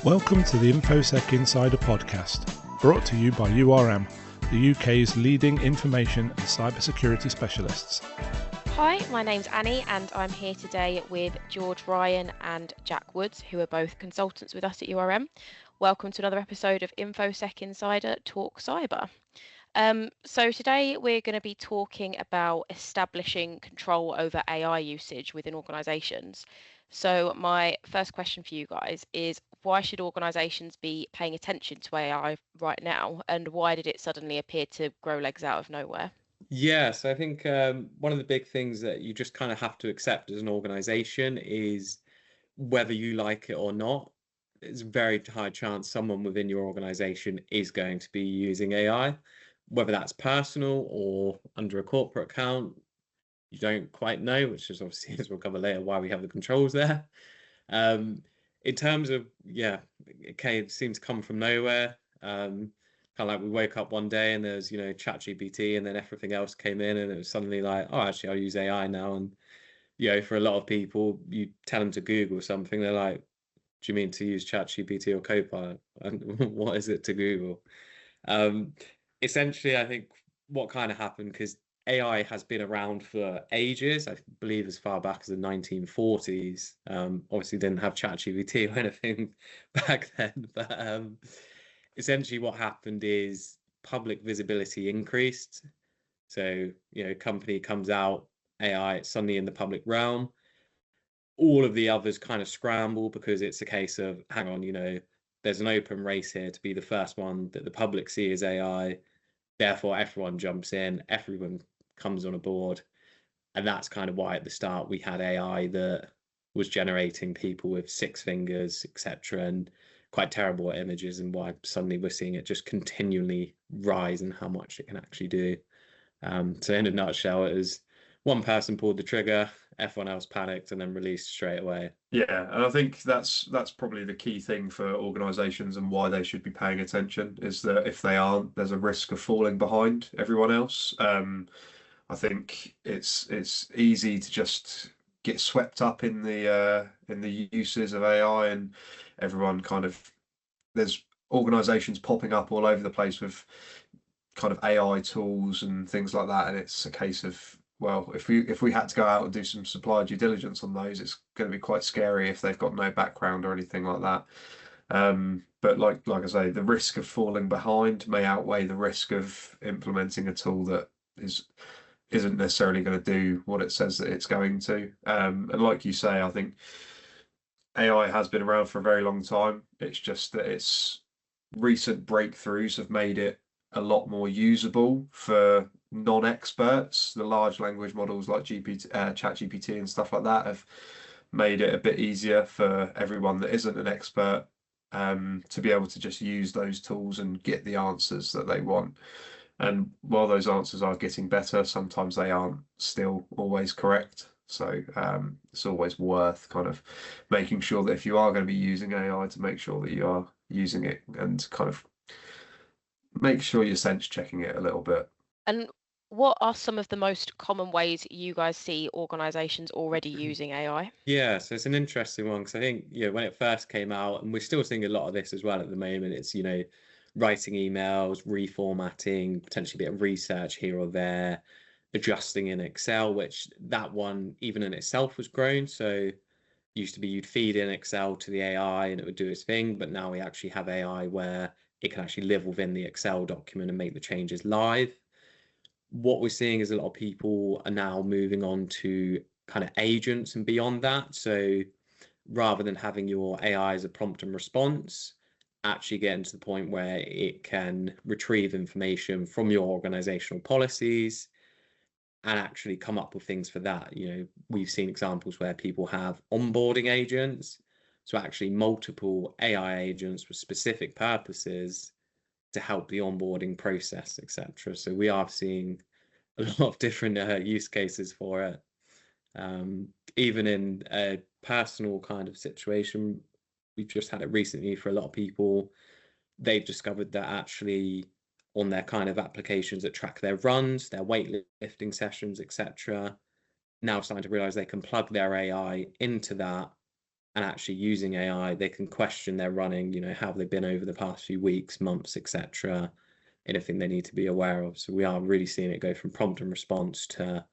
Welcome to the InfoSec Insider podcast, brought to you by URM, the UK's leading information and cybersecurity specialists. Hi, my name's Annie and I'm here today with George Ryan and Jack Woods, who are both consultants with us at URM. Welcome to another episode of InfoSec Insider Talk Cyber. So today we're going to be talking about establishing control over AI usage within organisations. So my first question for you guys is, why should organisations be paying attention to AI right now, and why did it suddenly appear to grow legs out of nowhere? Yeah, so I think one of the big things that you just kind of have to accept as an organization is whether you like it or not, it's a very high chance someone within your organization is going to be using AI, whether that's personal or under a corporate account. You don't quite know, which is obviously, as we'll cover later, why we have the controls there. In terms of, okay, it seemed to come from nowhere. Kind of like we woke up one day and there's, ChatGPT, and then everything else came in and it was suddenly like, oh, actually, I'll use AI now. And, for a lot of people, you tell them to Google something, they're like, do you mean to use ChatGPT or Copilot? And what is it to Google? Essentially, I think what kind of happened, because AI has been around for ages, I believe as far back as the 1940s. Obviously didn't have ChatGPT or anything back then, but essentially what happened is public visibility increased. So, company comes out, AI, it's suddenly in the public realm. All of the others kind of scramble because it's a case of, hang on, there's an open race here to be the first one that the public see as AI. Therefore, everyone jumps in, everyone comes on a board. And that's kind of why at the start we had AI that was generating people with 6 fingers, etc., and quite terrible images, and why suddenly we're seeing it just continually rise in how much it can actually do. So in a nutshell, it was one person pulled the trigger, everyone else panicked, and then released straight away. Yeah, and I think that's probably the key thing for organisations and why they should be paying attention, is that if they aren't, there's a risk of falling behind everyone else. I think it's easy to just get swept up in the uses of AI, and everyone there's organisations popping up all over the place with kind of AI tools and things like that, and it's a case of, well, if we had to go out and do some supplier due diligence on those, it's going to be quite scary if they've got no background or anything like that. But like I say, the risk of falling behind may outweigh the risk of implementing a tool that isn't necessarily going to do what it says that it's going to. And like you say, I think AI has been around for a very long time. It's just that its recent breakthroughs have made it a lot more usable for non-experts. The large language models like ChatGPT and stuff like that have made it a bit easier for everyone that isn't an expert to be able to just use those tools and get the answers that they want. And while those answers are getting better, sometimes they aren't still always correct. So it's always worth kind of making sure that if you are going to be using AI, to make sure that you are using it and kind of make sure you're sense checking it a little bit. And what are some of the most common ways you guys see organisations already using AI? Yeah, so it's an interesting one, because I think, when it first came out, and we're still seeing a lot of this as well at the moment, it's, writing emails, reformatting, potentially a bit of research here or there, adjusting in Excel, which that one even in itself was grown. So used to be you'd feed in Excel to the AI and it would do its thing, but now we actually have AI where it can actually live within the Excel document and make the changes live. What we're seeing is a lot of people are now moving on to kind of agents and beyond that. So rather than having your AI as a prompt and response, actually getting to the point where it can retrieve information from your organizational policies and actually come up with things for that. We've seen examples where people have onboarding agents, so actually multiple AI agents with specific purposes to help the onboarding process, etc. So we are seeing a lot of different use cases for it. Even in a personal kind of situation, we've just had it recently for a lot of people. They've discovered that actually on their kind of applications that track their runs, their weightlifting sessions, etc., now starting to realize they can plug their AI into that and actually using AI, they can question their running, how have they been over the past few weeks, months, etc. Anything they need to be aware of. So we are really seeing it go from prompt and response to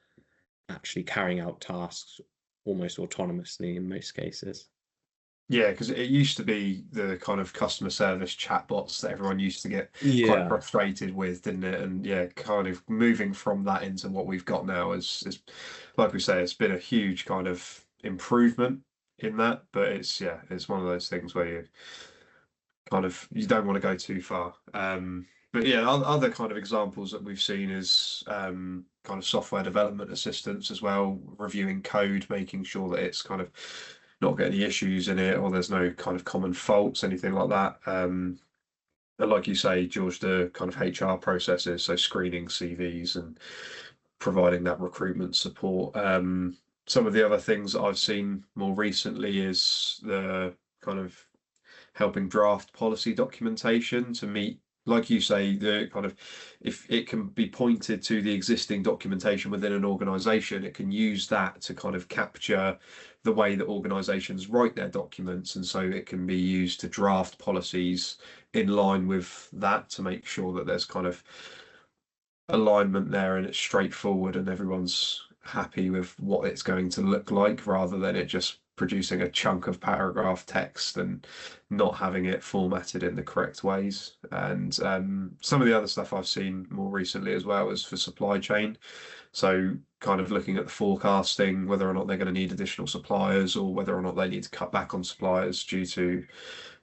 actually carrying out tasks almost autonomously in most cases. Yeah, because it used to be the kind of customer service chatbots that everyone used to get quite Yeah. frustrated with, didn't it? And yeah, kind of moving from that into what we've got now is like we say, it's been a huge kind of improvement in that. But it's one of those things where you don't want to go too far. But yeah, other kind of examples that we've seen is kind of software development assistance as well, reviewing code, making sure that it's kind of not got any issues in it or there's no kind of common faults, anything like that. And like you say, George, the kind of HR processes, so screening CVs and providing that recruitment support. Some of the other things that I've seen more recently is the kind of helping draft policy documentation to meet, like you say, the kind of, if it can be pointed to the existing documentation within an organization, it can use that to kind of capture the way that organizations write their documents. And so it can be used to draft policies in line with that to make sure that there's kind of alignment there and it's straightforward and everyone's happy with what it's going to look like, rather than it just producing a chunk of paragraph text and not having it formatted in the correct ways. And some of the other stuff I've seen more recently as well is for supply chain. So kind of looking at the forecasting, whether or not they're going to need additional suppliers or whether or not they need to cut back on suppliers due to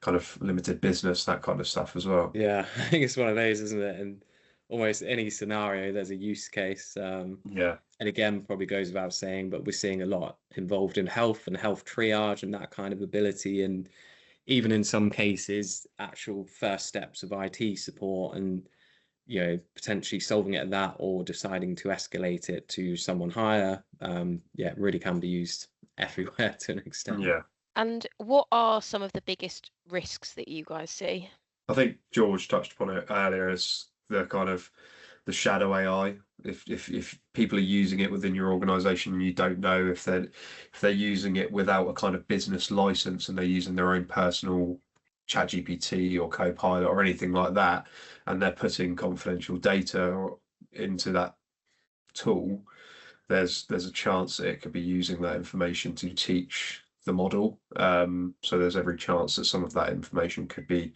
kind of limited business, that kind of stuff as well. Yeah, I think it's one of those, isn't it? And almost any scenario, there's a use case. Yeah. And again, probably goes without saying, but we're seeing a lot involved in health and health triage and that kind of ability. And even in some cases, actual first steps of IT support and, potentially solving it at that or deciding to escalate it to someone higher. It really can be used everywhere to an extent. Yeah. And what are some of the biggest risks that you guys see? I think George touched upon it earlier as the kind of the shadow AI. If people are using it within your organization and you don't know if they're using it without a kind of business license and they're using their own personal ChatGPT or Copilot or anything like that, and they're putting confidential data into that tool, there's a chance that it could be using that information to teach the model. So there's every chance that some of that information could be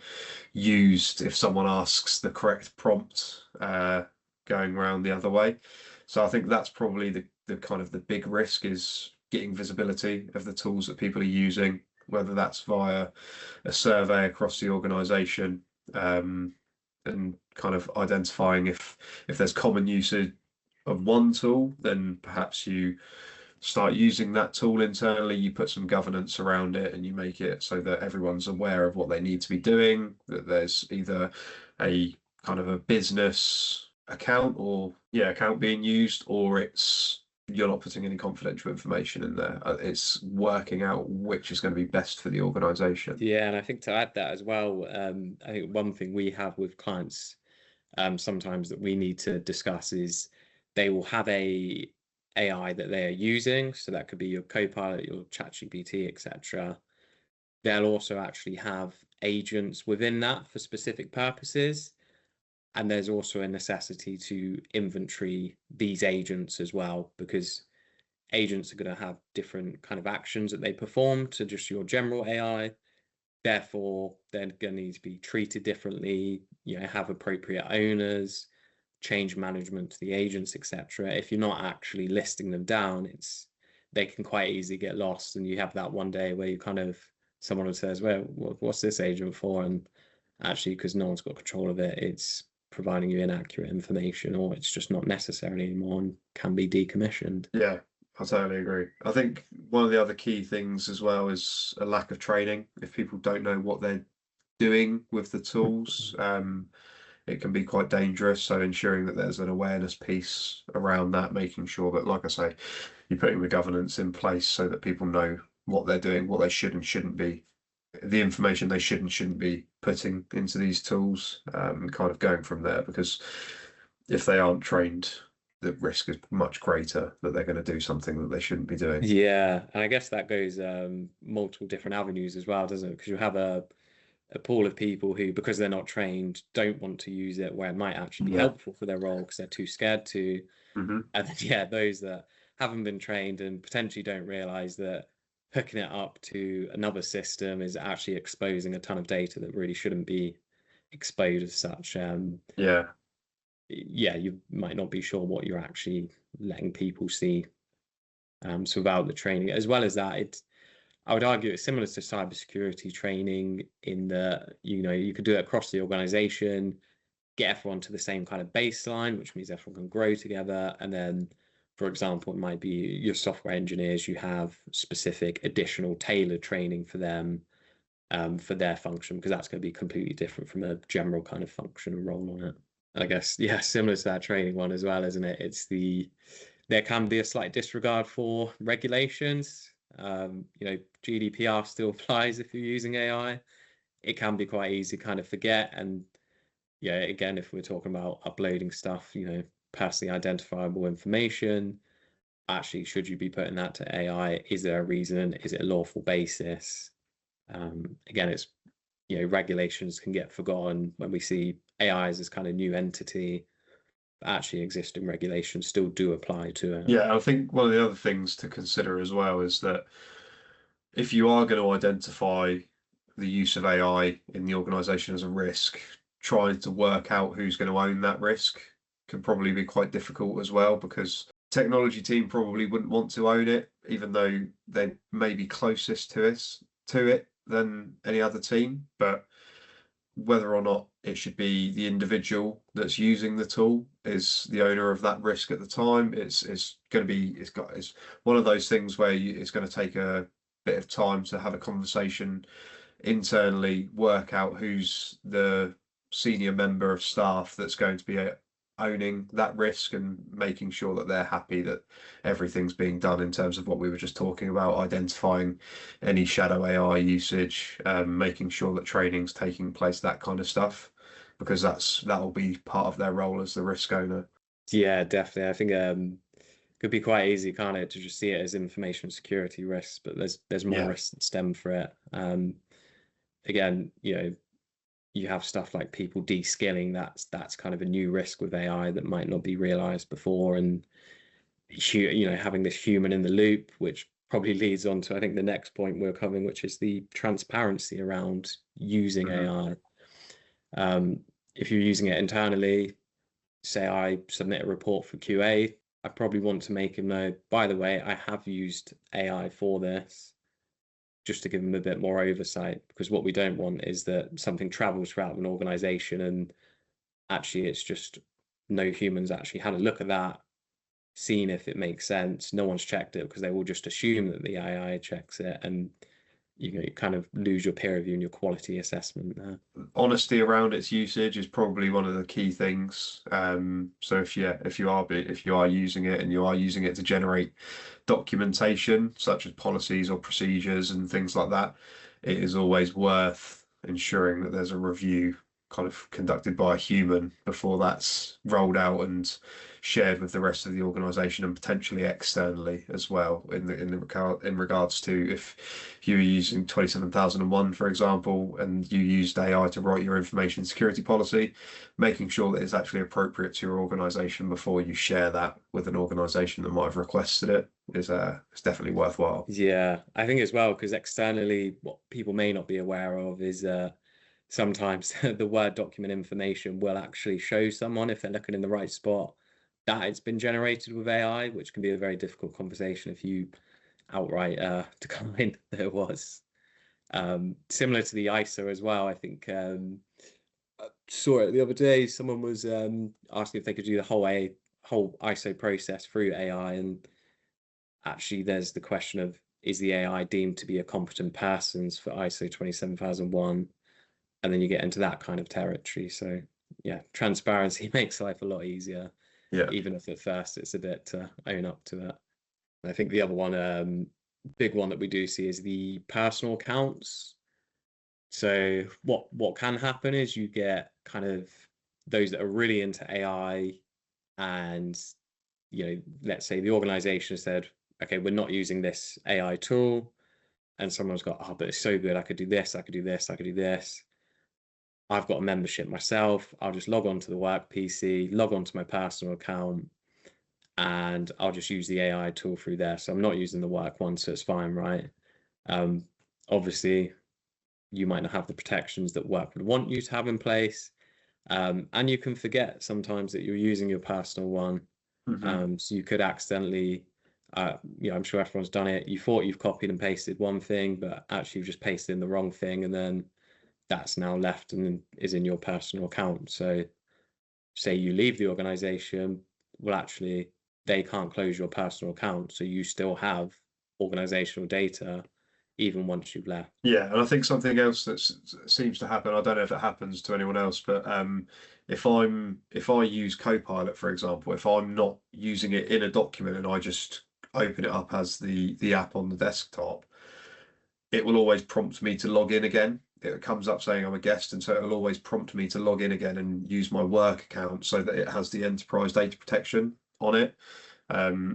used if someone asks the correct prompt, going around the other way. So I think that's probably the kind of the big risk, is getting visibility of the tools that people are using, whether that's via a survey across the organization, and kind of identifying if there's common usage of one tool, then perhaps you start using that tool internally, you put some governance around it and you make it so that everyone's aware of what they need to be doing, that there's either a kind of a business account being used, or it's you're not putting any confidential information in there. It's working out which is going to be best for the organization. Yeah, and I think to add that as well, I think one thing we have with clients sometimes that we need to discuss is they will have a AI that they are using. So that could be your Copilot, your ChatGPT, etc. They'll also actually have agents within that for specific purposes. And there's also a necessity to inventory these agents as well, because agents are going to have different kind of actions that they perform to just your general AI. Therefore, they're going to need to be treated differently, have appropriate owners, change management to the agents, etc. If you're not actually listing them down, they can quite easily get lost, and you have that one day where you kind of someone says, well, what's this agent for? And actually, because no one's got control of it, it's providing you inaccurate information, or it's just not necessary anymore and can be decommissioned. Yeah, I totally agree. I think one of the other key things as well is a lack of training. If people don't know what they're doing with the tools, it can be quite dangerous. So ensuring that there's an awareness piece around that, making sure that, like I say, you're putting the governance in place so that people know what they're doing, what they should and shouldn't be, the information they should and shouldn't be putting into these tools, kind of going from there. Because if they aren't trained the risk is much greater that they're going to do something that they shouldn't be doing. Yeah, and I guess that goes multiple different avenues as well, doesn't it? Because you have a pool of people who, because they're not trained, don't want to use it where it might actually be helpful for their role because they're too scared to. And then, those that haven't been trained and potentially don't realize that hooking it up to another system is actually exposing a ton of data that really shouldn't be exposed as such. You might not be sure what you're actually letting people see. So without the training, as well as that, I would argue it's similar to cybersecurity training in that, you could do it across the organization, get everyone to the same kind of baseline, which means everyone can grow together. And then, for example, it might be your software engineers, you have specific additional tailored training for them for their function, because that's going to be completely different from a general kind of function and role on it. And I guess, similar to that training one as well, isn't it? There can be a slight disregard for regulations. GDPR still applies if you're using AI. It can be quite easy to kind of forget. And again, if we're talking about uploading stuff, personally identifiable information, actually, should you be putting that to AI? Is there a reason? Is it a lawful basis? Again, it's, regulations can get forgotten when we see AI as this kind of new entity. Actually, existing regulations still do apply to it. I think one of the other things to consider as well is that if you are going to identify the use of AI in the organization as a risk, trying to work out who's going to own that risk can probably be quite difficult as well, because technology team probably wouldn't want to own it, even though they may be closest to it than any other team. But whether or not it should be the individual that's using the tool is the owner of that risk at the time, it's one of those things where it's going to take a bit of time to have a conversation internally, work out who's the senior member of staff that's going to be owning that risk and making sure that they're happy that everything's being done in terms of what we were just talking about, identifying any shadow AI usage, making sure that training's taking place, that kind of stuff, because that'll be part of their role as the risk owner. Yeah, definitely. I think could be quite easy, can't it, to just see it as information security risks, but there's more risks that stem for it. Again, you have stuff like people de-skilling. That's kind of a new risk with AI that might not be realized before, and having this human in the loop, which probably leads on to, I think, the next point we're covering, which is the transparency around using AI. If you're using it internally, say I submit a report for QA, I probably want to make him know, by the way, I have used AI for this, just to give them a bit more oversight, because what we don't want is that something travels throughout an organization and actually it's just no humans actually had a look at that, seen if it makes sense. No one's checked it because they will just assume that the AI checks it, and you kind of lose your peer review and your quality assessment there. Honesty around its usage is probably one of the key things. So if you are using it and you are using it to generate documentation such as policies or procedures and things like that, it is always worth ensuring that there's a review kind of conducted by a human before that's rolled out and shared with the rest of the organization, and potentially externally as well, in regards to if you were using 27001, for example, and you used AI to write your information security policy, making sure that it's actually appropriate to your organization before you share that with an organization that might have requested it is definitely worthwhile. Yeah, I think as well, because externally, what people may not be aware of is sometimes the Word document information will actually show someone, if they're looking in the right spot, that it's been generated with AI, which can be a very difficult conversation if you outright decline that it was. Similar to the ISO as well, I think I saw it the other day, someone was asking if they could do the whole ISO process through AI, and actually there's the question of, is the AI deemed to be a competent persons for ISO 27001? And then you get into that kind of territory. So transparency makes life a lot easier, even if at first it's a bit to own up to it. And I think the other one, big one that we do see, is the personal accounts. So what can happen is you get kind of those that are really into AI and let's say the organization said, okay, we're not using this AI tool, and someone's got, oh, but it's so good, I could do this, I could do this, I could do this. I've got a membership myself. I'll just log on to the work PC, log on to my personal account, and I'll just use the AI tool through there. So I'm not using the work one, so it's fine, right? Obviously, you might not have the protections that work would want you to have in place. And you can forget sometimes that you're using your personal one. So you could accidentally, I'm sure everyone's done it. You thought you've copied and pasted one thing, but actually you've just pasted in the wrong thing, and then that's now left and is in your personal account. So say you leave the organization, well, actually, they can't close your personal account. So you still have organizational data even once you've left. Yeah, and I think something else that seems to happen, I don't know if it happens to anyone else, but if I use Copilot, for example, if I'm not using it in a document and I just open it up as the app on the desktop, it will always prompt me to log in again. It comes up saying I'm a guest, and so it'll always prompt me to log in again and use my work account so that it has the enterprise data protection on it.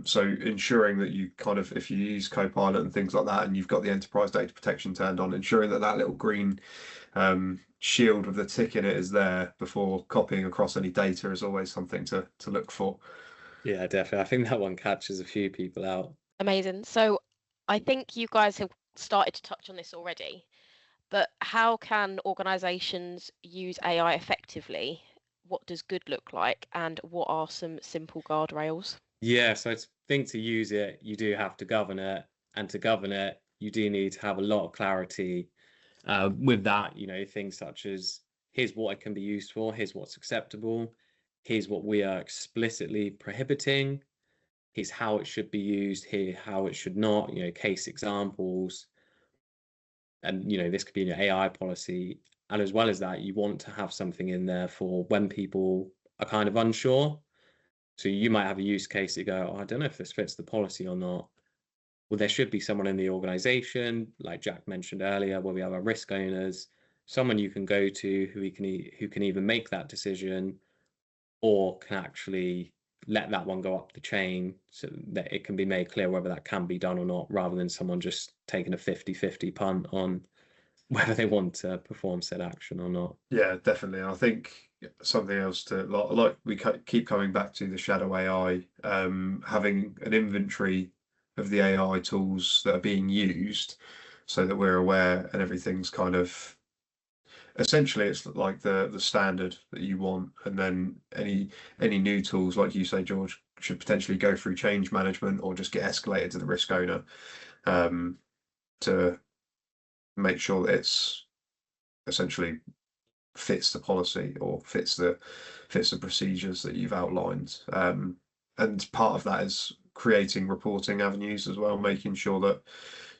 So ensuring that you kind of, if you use Copilot and things like that, and you've got the enterprise data protection turned on, ensuring that that little green shield with the tick in it is there before copying across any data is always something to look for. Yeah, definitely. I think that one catches a few people out. Amazing. So I think you guys have started to touch on this already, but how can organizations use AI effectively? What does good look like, and what are some simple guardrails? Yeah, so I think to use it, you do have to govern it. And to govern it, you do need to have a lot of clarity with that, things such as here's what it can be used for, here's what's acceptable, here's what we are explicitly prohibiting, here's how it should be used, here how it should not, case examples. And, this could be an AI policy. And as well as that, you want to have something in there for when people are kind of unsure. So you might have a use case that go, oh, I don't know if this fits the policy or not. Well, there should be someone in the organization, like Jack mentioned earlier, where we have our risk owners, someone you can go to who can either make that decision or can actually let that one go up the chain so that it can be made clear whether that can be done or not, rather than someone just taking a 50-50 punt on whether they want to perform said action or not. Yeah, definitely. I think something else to like we keep coming back to the shadow AI, having an inventory of the AI tools that are being used so that we're aware and everything's kind of essentially it's like the standard that you want, and then any new tools, like you say, George, should potentially go through change management or just get escalated to the risk owner to make sure that it's essentially fits the policy or fits the procedures that you've outlined. And part of that is creating reporting avenues as well, making sure that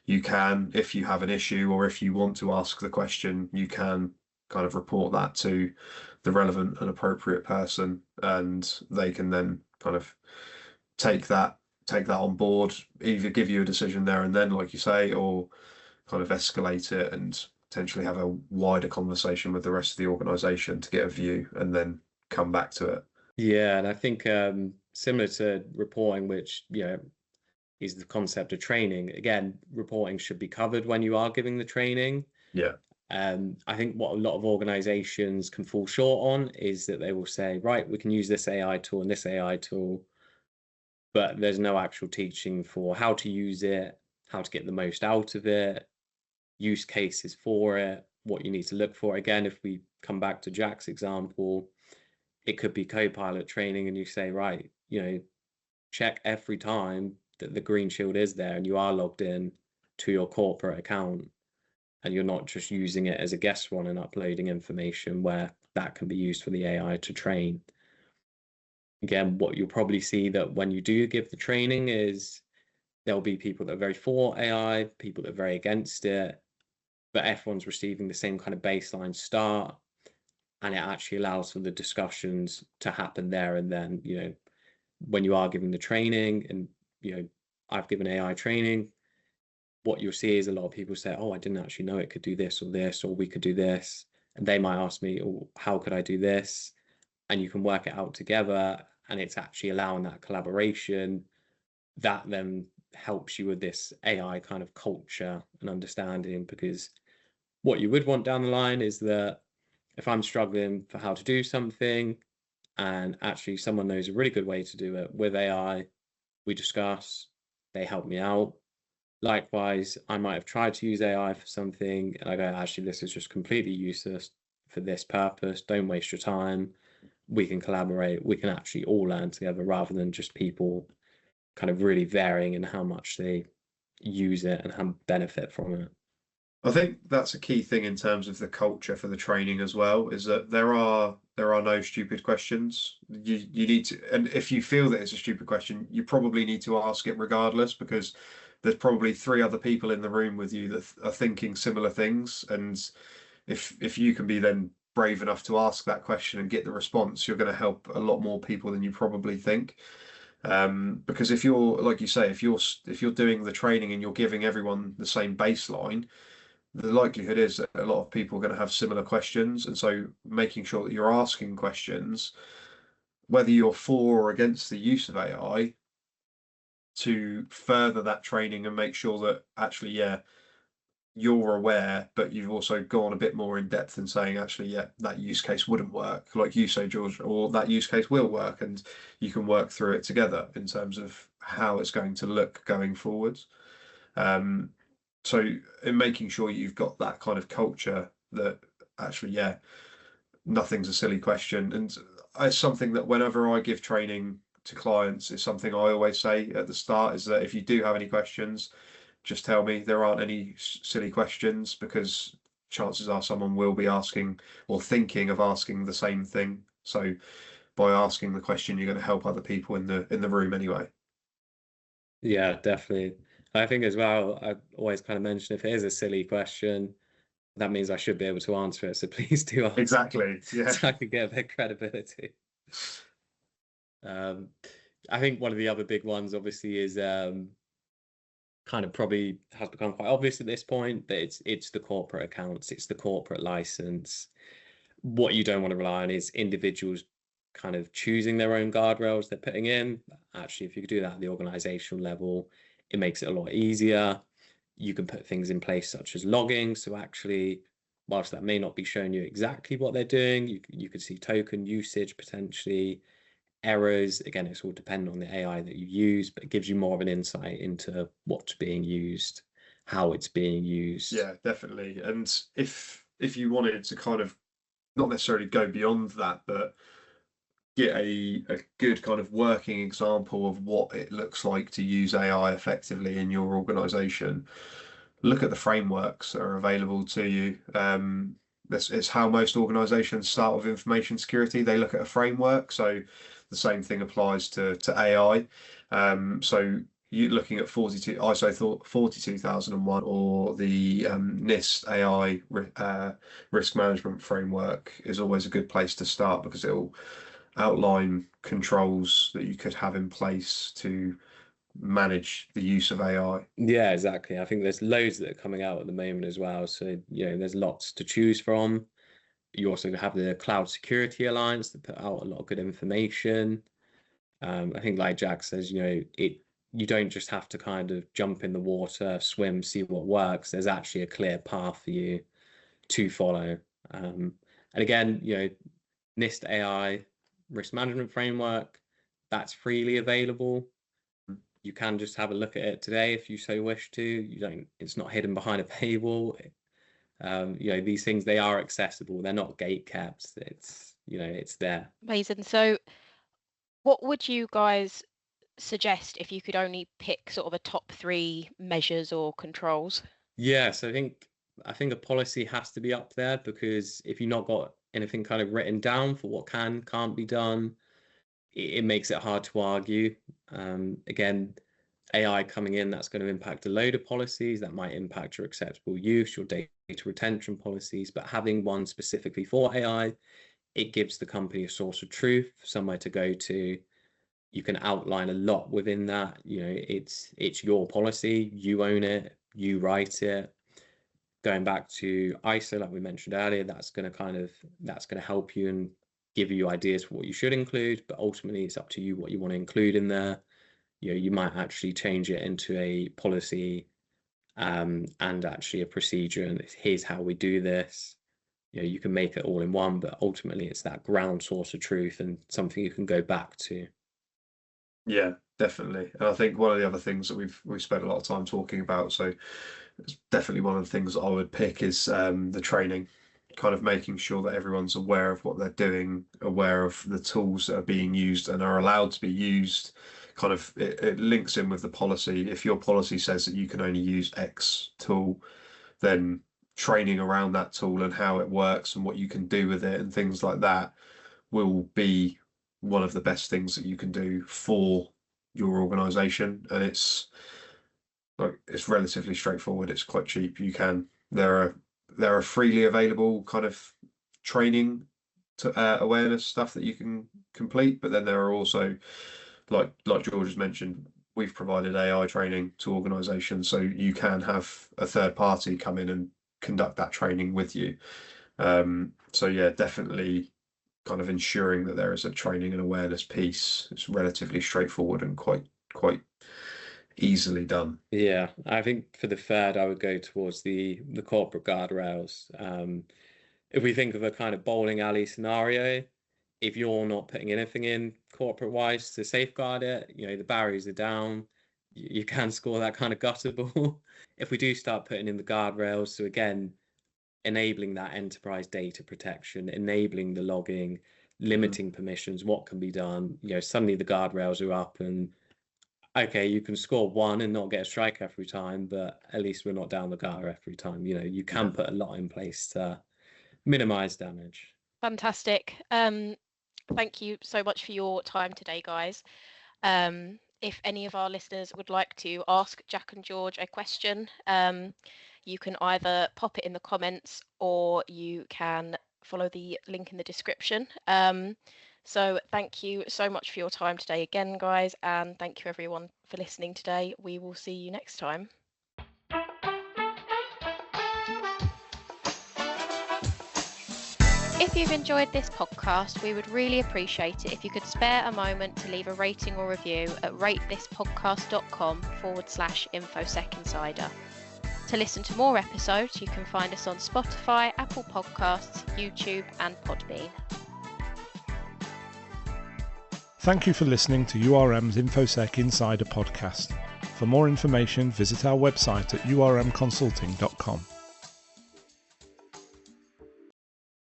you can, if you have an issue or if you want to ask the question, you can kind of report that to the relevant and appropriate person, and they can then kind of take that on board, either give you a decision there and then, like you say, or kind of escalate it and potentially have a wider conversation with the rest of the organization to get a view and then come back to it. Yeah, and I think similar to reporting, which is the concept of training. Again, reporting should be covered when you are giving the training. Yeah. I think what a lot of organizations can fall short on is that they will say, right, we can use this AI tool and this AI tool, but there's no actual teaching for how to use it, how to get the most out of it, use cases for it, what you need to look for. Again, if we come back to Jack's example, it could be Copilot training and you say, right, check every time that the green shield is there and you are logged in to your corporate account, and you're not just using it as a guest one and uploading information where that can be used for the AI to train. Again, what you'll probably see that when you do give the training is there'll be people that are very for AI, people that are very against it, but everyone's receiving the same kind of baseline start, and it actually allows for the discussions to happen there and then. When you are giving the training, and I've given AI training, what you'll see is a lot of people say, oh, I didn't actually know it could do this, or we could do this, and they might ask me, oh, how could I do this? And you can work it out together, and it's actually allowing that collaboration, that then helps you with this AI kind of culture and understanding. Because what you would want down the line is that if I'm struggling for how to do something and actually someone knows a really good way to do it with AI, we discuss, they help me out. Likewise, I might have tried to use AI for something and I go, actually, this is just completely useless for this purpose. Don't waste your time. We can collaborate. We can actually all learn together rather than just people kind of really varying in how much they use it and how benefit from it. I think that's a key thing in terms of the culture for the training as well, is that there are no stupid questions. You need to, and if you feel that it's a stupid question, you probably need to ask it regardless, because there's probably 3 other people in the room with you that are thinking similar things. And if you can be then brave enough to ask that question and get the response, you're going to help a lot more people than you probably think. Because if you're, like you say, if you're doing the training and you're giving everyone the same baseline, the likelihood is that a lot of people are going to have similar questions. And so making sure that you're asking questions, whether you're for or against the use of AI, to further that training and make sure that actually, yeah, you're aware, but you've also gone a bit more in depth in saying, actually, yeah, that use case wouldn't work, like you say, George, or that use case will work, and you can work through it together in terms of how it's going to look going forwards. So in making sure you've got that kind of culture that actually, yeah, nothing's a silly question. And it's something that whenever I give training to clients, it's something I always say at the start, is that if you do have any questions, just tell me. There aren't any silly questions, because chances are someone will be asking or thinking of asking the same thing. So by asking the question, you're going to help other people in the room anyway. Yeah, definitely. I think as well, I always kind of mention, if it is a silly question, that means I should be able to answer it. So please do ask. Exactly. Yeah. So I can get a bit of credibility. I think one of the other big ones, obviously, is kind of probably has become quite obvious at this point, but it's the corporate accounts, it's the corporate license. What you don't want to rely on is individuals kind of choosing their own guardrails they're putting in. Actually, if you could do that at the organizational level, it makes it a lot easier. You can put things in place such as logging. So actually, whilst that may not be showing you exactly what they're doing, you could see token usage potentially, errors. Again, it's all dependent on the AI that you use, but it gives you more of an insight into what's being used, how it's being used. Yeah, definitely. And if you wanted to kind of not necessarily go beyond that, but get a good kind of working example of what it looks like to use AI effectively in your organization, look at the frameworks that are available to you. This is how most organizations start with information security. They look at a framework. So the same thing applies to AI. So you're looking at ISO 42001 or the NIST AI risk management framework is always a good place to start, because it will outline controls that you could have in place to manage the use of AI. Yeah, exactly. I think there's loads that are coming out at the moment as well. So, there's lots to choose from. You also have the Cloud Security Alliance that put out a lot of good information. I think, like Jack says, you don't just have to kind of jump in the water, swim, see what works. There's actually a clear path for you to follow. And again, NIST AI risk management framework, that's freely available. You can just have a look at it today if you so wish to. It's not hidden behind a paywall. These things, they are accessible. They're not gate kept. It's there. Amazing. So what would you guys suggest if you could only pick sort of a top 3 measures or controls? Yes, I think a policy has to be up there, because if you've not got anything kind of written down for what can't be done, it makes it hard to argue. Again, AI coming in, that's going to impact a load of policies. That might impact your acceptable use, your data retention policies, but having one specifically for AI, it gives the company a source of truth, somewhere to go to. You can outline a lot within that. It's your policy, you own it, you write it. Going back to ISO, like we mentioned earlier, that's going to help you and give you ideas for what you should include, but ultimately it's up to you what you want to include in there. You might actually change it into a policy and actually a procedure, and here's how we do this. You can make it all in one, but ultimately it's that ground source of truth and something you can go back to. Yeah, definitely. And I think one of the other things that we've spent a lot of time talking about, so it's definitely one of the things that I would pick is the training, kind of making sure that everyone's aware of what they're doing, aware of the tools that are being used and are allowed to be used. Kind of it links in with the policy. If your policy says that you can only use X tool, then training around that tool and how it works and what you can do with it and things like that will be one of the best things that you can do for your organization. And it's relatively straightforward. It's quite cheap. There are freely available kind of training to awareness stuff that you can complete, but then there are also, like George has mentioned, we've provided AI training to organizations, so you can have a third party come in and conduct that training with you. So yeah, definitely kind of ensuring that there is a training and awareness piece. It's relatively straightforward and quite easily done. Yeah, I think for the third, I would go towards the corporate guardrails. If we think of a kind of bowling alley scenario, if you're not putting anything in corporate-wise to safeguard it, the barriers are down, you can score that kind of gutter ball. If we do start putting in the guardrails, so again, enabling that enterprise data protection, enabling the logging, limiting permissions, what can be done, suddenly the guardrails are up and okay, you can score one and not get a strike every time, but at least we're not down the gutter every time. You can put a lot in place to minimize damage. Fantastic. Thank you so much for your time today, guys. If any of our listeners would like to ask Jack and George a question, you can either pop it in the comments or you can follow the link in the description. So thank you so much for your time today again, guys, and thank you everyone for listening today. We will see you next time. If you've enjoyed this podcast, we would really appreciate it if you could spare a moment to leave a rating or review at ratethispodcast.com/InfoSec Insider. To listen to more episodes, you can find us on Spotify, Apple Podcasts, YouTube, and Podbean. Thank you for listening to URM's InfoSec Insider podcast. For more information, visit our website at urmconsulting.com.